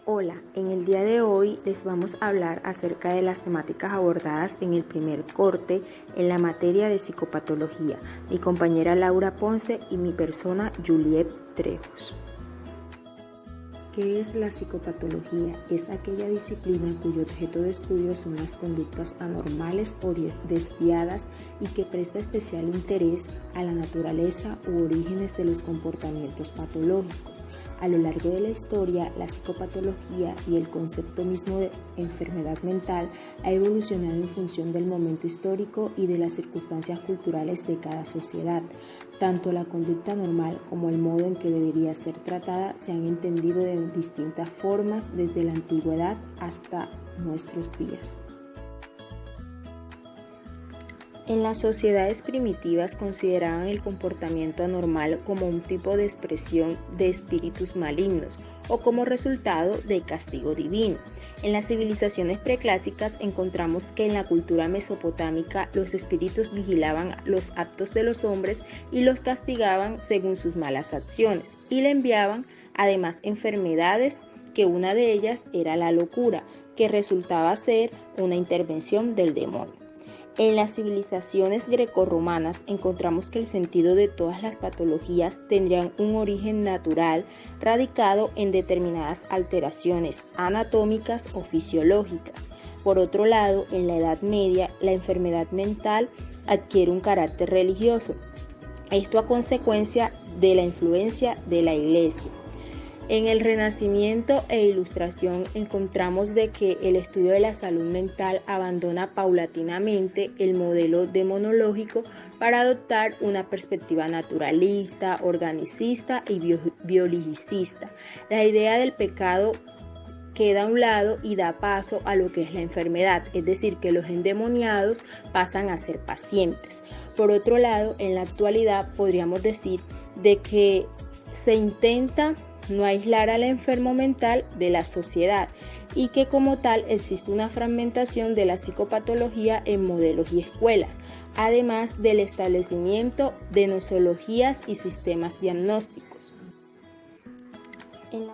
Hola, en el día de hoy les vamos a hablar acerca de las temáticas abordadas en el primer corte en la materia de psicopatología. Mi compañera Laura Ponce y mi persona Juliet Trejos. ¿Qué es la psicopatología? Es aquella disciplina cuyo objeto de estudio son las conductas anormales o desviadas y que presta especial interés a la naturaleza u orígenes de los comportamientos patológicos. A lo largo de la historia, la psicopatología y el concepto mismo de enfermedad mental ha evolucionado en función del momento histórico y de las circunstancias culturales de cada sociedad. Tanto la conducta normal como el modo en que debería ser tratada se han entendido de distintas formas desde la antigüedad hasta nuestros días. En las sociedades primitivas consideraban el comportamiento anormal como un tipo de expresión de espíritus malignos o como resultado del castigo divino. En las civilizaciones preclásicas encontramos que en la cultura mesopotámica los espíritus vigilaban los actos de los hombres y los castigaban según sus malas acciones y le enviaban además enfermedades, que una de ellas era la locura, que resultaba ser una intervención del demonio. En las civilizaciones grecorromanas encontramos que el sentido de todas las patologías tendrían un origen natural radicado en determinadas alteraciones anatómicas o fisiológicas. Por otro lado, en la Edad Media, la enfermedad mental adquiere un carácter religioso, esto a consecuencia de la influencia de la Iglesia. En el Renacimiento e Ilustración encontramos de que el estudio de la salud mental abandona paulatinamente el modelo demonológico para adoptar una perspectiva naturalista, organicista y biologicista. La idea del pecado queda a un lado y da paso a lo que es la enfermedad, es decir, que los endemoniados pasan a ser pacientes. Por otro lado, en la actualidad podríamos decir de que se intenta no aislar al enfermo mental de la sociedad y que como tal existe una fragmentación de la psicopatología en modelos y escuelas, además del establecimiento de nosologías y sistemas diagnósticos. El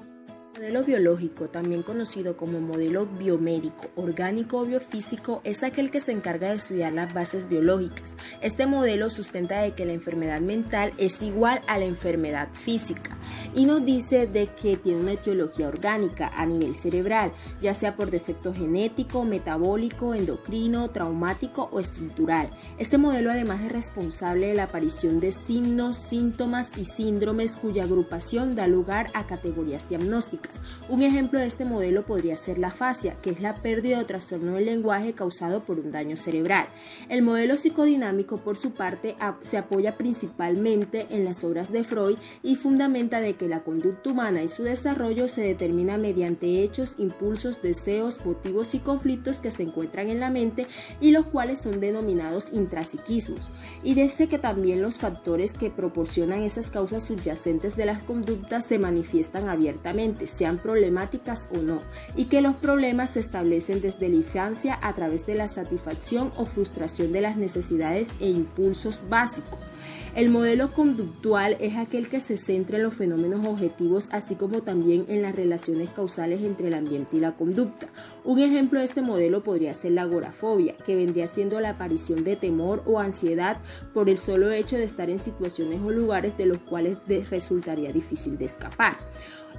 modelo biológico, también conocido como modelo biomédico, orgánico o biofísico, es aquel que se encarga de estudiar las bases biológicas. Este modelo sustenta de que la enfermedad mental es igual a la enfermedad física y nos dice de que tiene una etiología orgánica a nivel cerebral, ya sea por defecto genético, metabólico, endocrino, traumático o estructural. Este modelo además es responsable de la aparición de signos, síntomas y síndromes cuya agrupación da lugar a categorías diagnósticas. Un ejemplo de este modelo podría ser la afasia, que es la pérdida o trastorno del lenguaje causado por un daño cerebral. El modelo psicodinámico, por su parte, se apoya principalmente en las obras de Freud y fundamenta de que la conducta humana y su desarrollo se determina mediante hechos, impulsos, deseos, motivos y conflictos que se encuentran en la mente y los cuales son denominados intrapsiquismos. Y dice que también los factores que proporcionan esas causas subyacentes de las conductas se manifiestan abiertamente, sean problemáticas o no, y que los problemas se establecen desde la infancia a través de la satisfacción o frustración de las necesidades e impulsos básicos. El modelo conductual es aquel que se centra en los fenómenos objetivos, así como también en las relaciones causales entre el ambiente y la conducta. Un ejemplo de este modelo podría ser la agorafobia, que vendría siendo la aparición de temor o ansiedad por el solo hecho de estar en situaciones o lugares de los cuales resultaría difícil de escapar.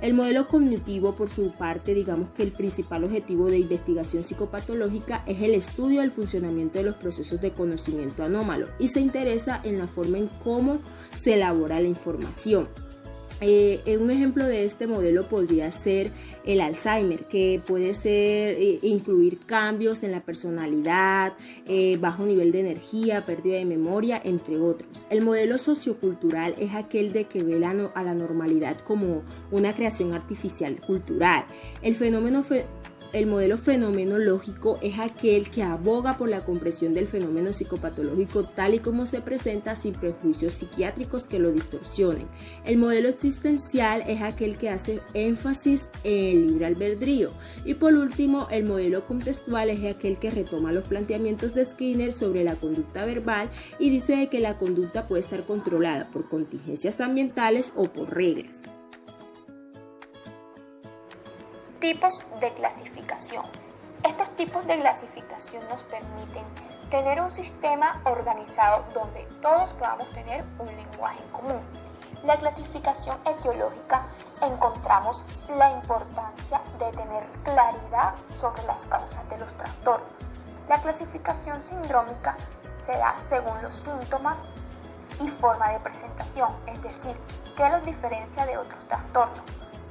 El modelo cognitivo, por su parte, digamos que el principal objetivo de investigación psicopatológica es el estudio del funcionamiento de los procesos de conocimiento anómalo y se interesa en la forma en cómo se elabora la información. Un ejemplo de este modelo podría ser el Alzheimer, que puede ser incluir cambios en la personalidad, bajo nivel de energía, pérdida de memoria, entre otros. El modelo sociocultural es aquel de que ve a la normalidad como una creación artificial cultural. El modelo fenomenológico es aquel que aboga por la comprensión del fenómeno psicopatológico tal y como se presenta sin prejuicios psiquiátricos que lo distorsionen. El modelo existencial es aquel que hace énfasis en el libre albedrío. Y por último, el modelo contextual es aquel que retoma los planteamientos de Skinner sobre la conducta verbal y dice que la conducta puede estar controlada por contingencias ambientales o por reglas. Tipos de clasificación. Estos tipos de clasificación nos permiten tener un sistema organizado donde todos podamos tener un lenguaje en común. La clasificación etiológica encontramos la importancia de tener claridad sobre las causas de los trastornos. La clasificación sindrómica se da según los síntomas y forma de presentación, es decir, que los diferencia de otros trastornos.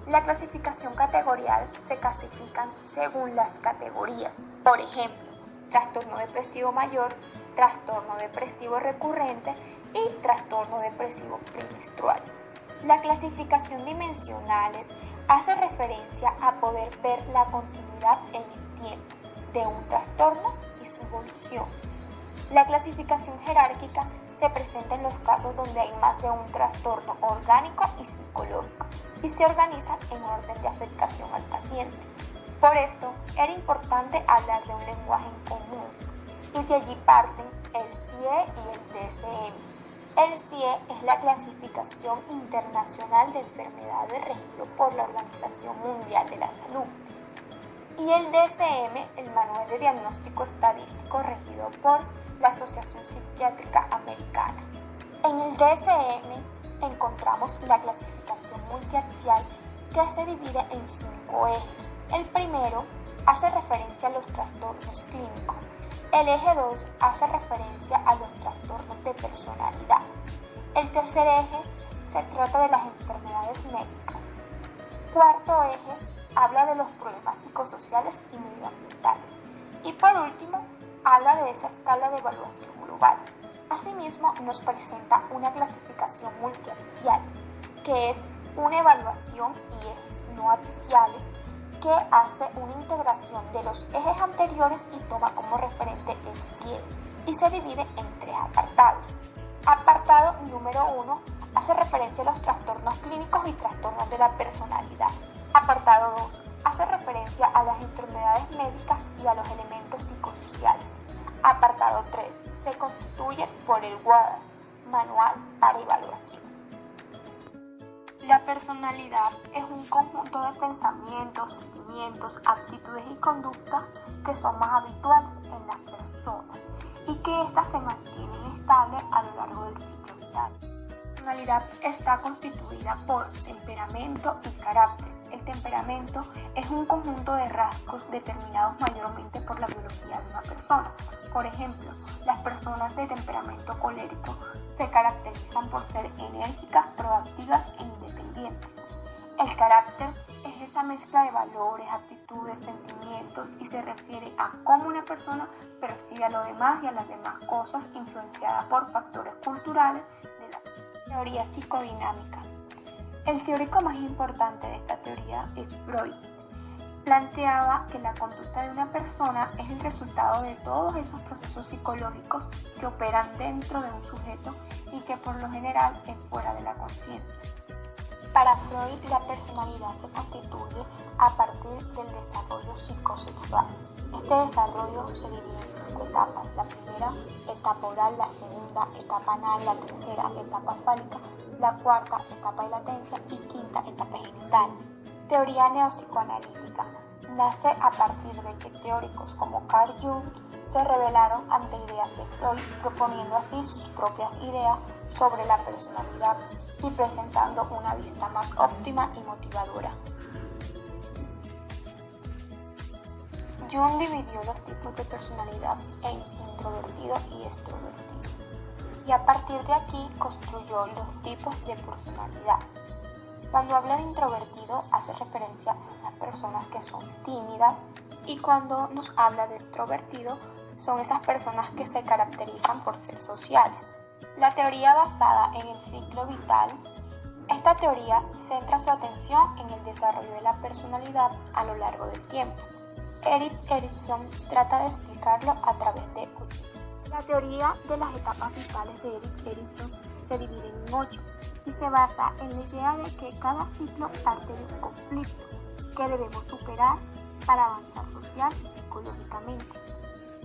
La clasificación categorial se clasifican según las categorías, por ejemplo, trastorno depresivo mayor, trastorno depresivo recurrente y trastorno depresivo premenstrual. La clasificación dimensionales hace referencia a poder ver la continuidad en el tiempo de un trastorno y su evolución. La clasificación jerárquica se presenta en los casos donde hay más de un trastorno orgánico y psicológico y se organiza en orden de afectación al paciente. Por esto, era importante hablar de un lenguaje en común y de allí parten el CIE y el DSM. El CIE es la clasificación internacional de enfermedades regido por la Organización Mundial de la Salud y el DSM, el Manual de Diagnóstico Estadístico regido por la Asociación Psiquiátrica Americana. En el DSM encontramos la clasificación multiaxial que se divide en 5 ejes. El primero hace referencia a los trastornos clínicos. El eje 2 hace referencia a los trastornos de personalidad. El tercer eje se trata de las enfermedades médicas. Cuarto eje habla de los problemas psicosociales y medioambientales. Y por último, habla de esa escala de evaluación global. Asimismo, nos presenta una clasificación multiaxial, que es una evaluación y ejes no axiales que hace una integración de los ejes anteriores y toma como referente el CIE y se divide en 3 apartados. Apartado número 1 hace referencia a los trastornos clínicos y trastornos de la personalidad. Apartado 2 hace referencia a las enfermedades médicas y a los elementos psicosociales. Apartado 3 se constituye por el WADAS, Manual para Evaluación. La personalidad es un conjunto de pensamientos, sentimientos, actitudes y conductas que son más habituales en las personas y que éstas se mantienen estables a lo largo del ciclo vital. La personalidad está constituida por temperamento y carácter. El temperamento es un conjunto de rasgos determinados mayormente por la biología de una persona. Por ejemplo, las personas de temperamento colérico se caracterizan por ser enérgicas, proactivas e independientes. El carácter es esa mezcla de valores, actitudes, sentimientos y se refiere a cómo una persona percibe a los demás y a las demás cosas influenciada por factores culturales de la teoría psicodinámica. El teórico más importante de esta teoría es Freud. Planteaba que la conducta de una persona es el resultado de todos esos procesos psicológicos que operan dentro de un sujeto y que por lo general es fuera de la conciencia. Para Freud, la personalidad se constituye a partir del desarrollo psicosexual. Este desarrollo se divide en 5 etapas. La primera, etapa oral; la segunda, etapa anal; la tercera, etapa fálica; la cuarta, etapa de latencia; y quinta, etapa genital. Teoría neopsicoanalítica. Nace a partir de que teóricos como Carl Jung se rebelaron ante ideas de Freud, proponiendo así sus propias ideas sobre la personalidad y presentando una vista más óptima y motivadora. Jung dividió los tipos de personalidad en introvertido y extrovertido, y a partir de aquí construyó los tipos de personalidad. Cuando habla de introvertido hace referencia a esas personas que son tímidas, y cuando nos habla de extrovertido son esas personas que se caracterizan por ser sociales. La teoría basada en el ciclo vital. Esta teoría centra su atención en el desarrollo de la personalidad a lo largo del tiempo. Erik Erikson trata de explicarlo a través de 8. La teoría de las etapas vitales de Erik Erikson se divide en 8 y se basa en la idea de que cada ciclo parte de un conflicto que debemos superar para avanzar social y psicológicamente.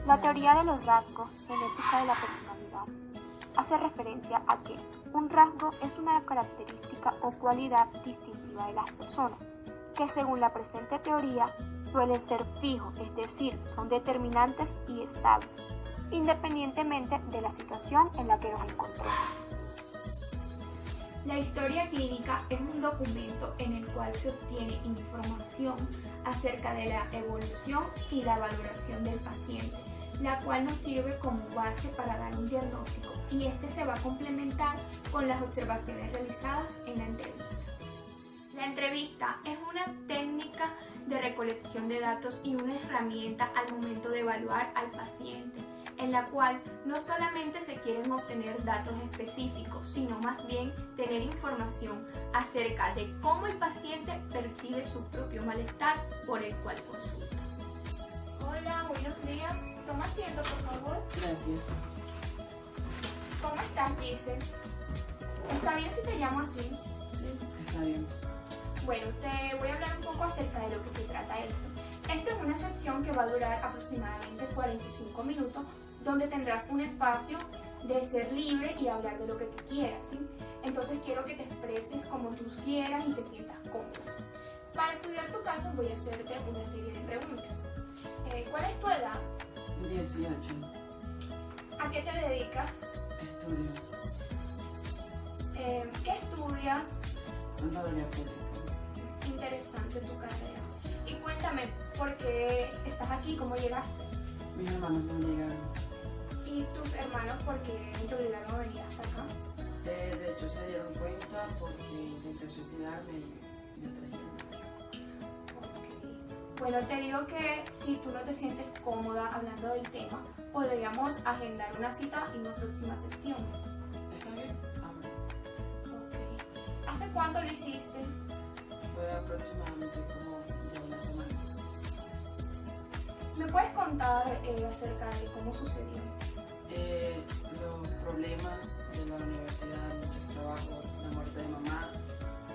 La teoría de los rasgos genética de la personalidad hace referencia a que un rasgo es una característica o cualidad distintiva de las personas. que según la presente teoría suelen ser fijos, es decir, son determinantes y estables, independientemente de la situación en la que nos encontremos. La historia clínica es un documento en el cual se obtiene información acerca de la evolución y la valoración del paciente, la cual nos sirve como base para dar un diagnóstico, y este se va a complementar con las observaciones realizadas en la entrevista. La entrevista es una técnica de recolección de datos y una herramienta al momento de evaluar al paciente, en la cual no solamente se quieren obtener datos específicos, sino más bien tener información acerca de cómo el paciente percibe su propio malestar por el cual consulta. Hola, buenos días. Toma asiento, por favor. Gracias. ¿Cómo estás, Giselle? ¿Está bien si te llamo así? Sí, está bien. Bueno, te voy a hablar un poco acerca de lo que se trata esto. Esta es una sección que va a durar aproximadamente 45 minutos, donde tendrás un espacio de ser libre y hablar de lo que tú quieras, ¿sí? Entonces quiero que te expreses como tú quieras y te sientas cómoda. Para estudiar tu caso voy a hacerte una serie de preguntas. ¿Cuál es tu edad? 18. ¿A qué te dedicas? Estudio. ¿Qué estudias? Contaduría pública. Interesante tu carrera. Y cuéntame, ¿por qué estás aquí? ¿Cómo llegaste? Mis hermanos no llegaron. ¿Y tus hermanos por qué te obligaron a venir hasta acá? De hecho, se dieron cuenta porque intenté suicidarme y me trajeron. Ok. Bueno, te digo que si tú no te sientes cómoda hablando del tema, podríamos agendar una cita en una próxima sección. ¿Está bien? Habla. Ok. ¿Hace cuánto lo hiciste? Fue aproximadamente como ya una semana. ¿Me puedes contar acerca de cómo sucedió? Los problemas de la universidad, muchos trabajos, la muerte de mamá,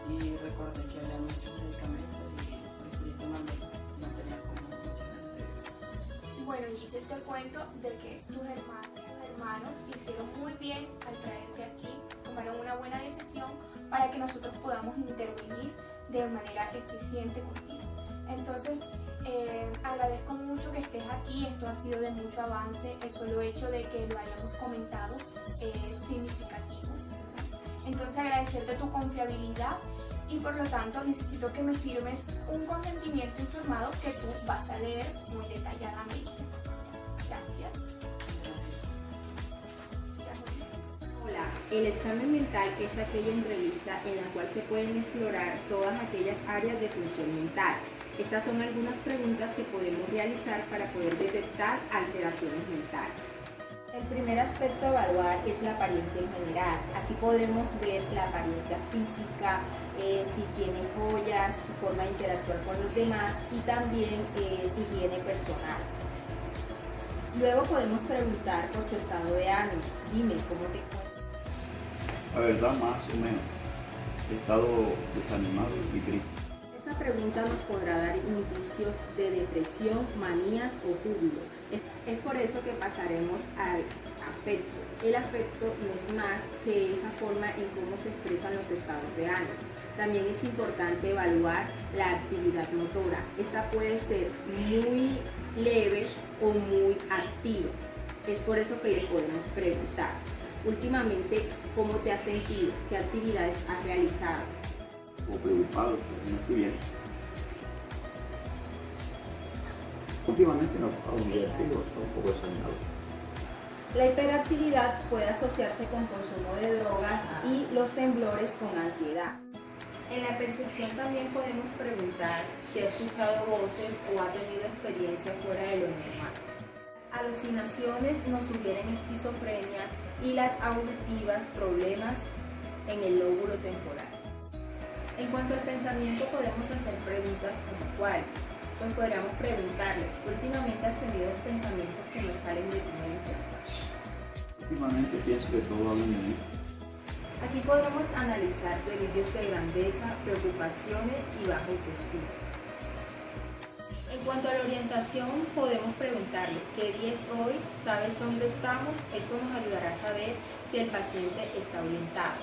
y recordé que había muchos medicamentos y preferí tomarlos. No tenía como muchas ganas de vivir. Bueno, Giselle, te cuento de que tus hermanos hicieron muy bien al traerte aquí, tomaron una buena decisión para que nosotros podamos intervenir de manera eficiente contigo. Entonces, agradezco mucho que estés aquí, esto ha sido de mucho avance, el solo hecho de que lo hayamos comentado es significativo, ¿verdad? Entonces, agradecerte tu confiabilidad y por lo tanto necesito que me firmes un consentimiento informado que tú vas a leer muy detalladamente. Gracias. Gracias. Hola, el examen mental es aquella entrevista en la cual se pueden explorar todas aquellas áreas de función mental. Estas son algunas preguntas que podemos realizar para poder detectar alteraciones mentales. El primer aspecto a evaluar es la apariencia en general. Aquí podemos ver la apariencia física, si tiene joyas, su forma de interactuar con los demás y también su higiene personal. Luego podemos preguntar por su estado de ánimo. Dime, ¿cómo te encuentras? La verdad, más o menos. He estado desanimado y triste. Esta pregunta nos podrá dar indicios de depresión, manías o júbilo. Es por eso que pasaremos al afecto. El afecto no es más que esa forma en cómo se expresan los estados de ánimo. También es importante evaluar la actividad motora. Esta puede ser muy leve o muy activa. Es por eso que le podemos preguntar. Últimamente, ¿cómo te has sentido? ¿Qué actividades has realizado? O preocupado, pero no estoy bien. Últimamente no he estado muy activo, estoy un poco desanimado. La hiperactividad puede asociarse con consumo de drogas y los temblores con ansiedad. En la percepción también podemos preguntar si ha escuchado voces o ha tenido experiencia fuera de lo normal. Alucinaciones nos sugieren esquizofrenia y las auditivas problemas en el lóbulo temporal. En cuanto al pensamiento podemos hacer preguntas como ¿cuál? Pues podríamos preguntarle, ¿últimamente has tenido pensamientos que no salen de tu mente? Últimamente pienso que todo va bien. Aquí podremos analizar delirios de grandeza, preocupaciones y baja autoestima. En cuanto a la orientación, podemos preguntarle ¿qué día es hoy? ¿Sabes dónde estamos? Esto nos ayudará a saber si el paciente está orientado.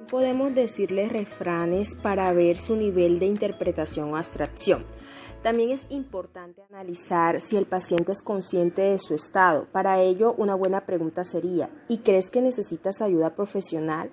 Podemos decirle refranes para ver su nivel de interpretación o abstracción. También es importante analizar si el paciente es consciente de su estado. Para ello, una buena pregunta sería: ¿y crees que necesitas ayuda profesional?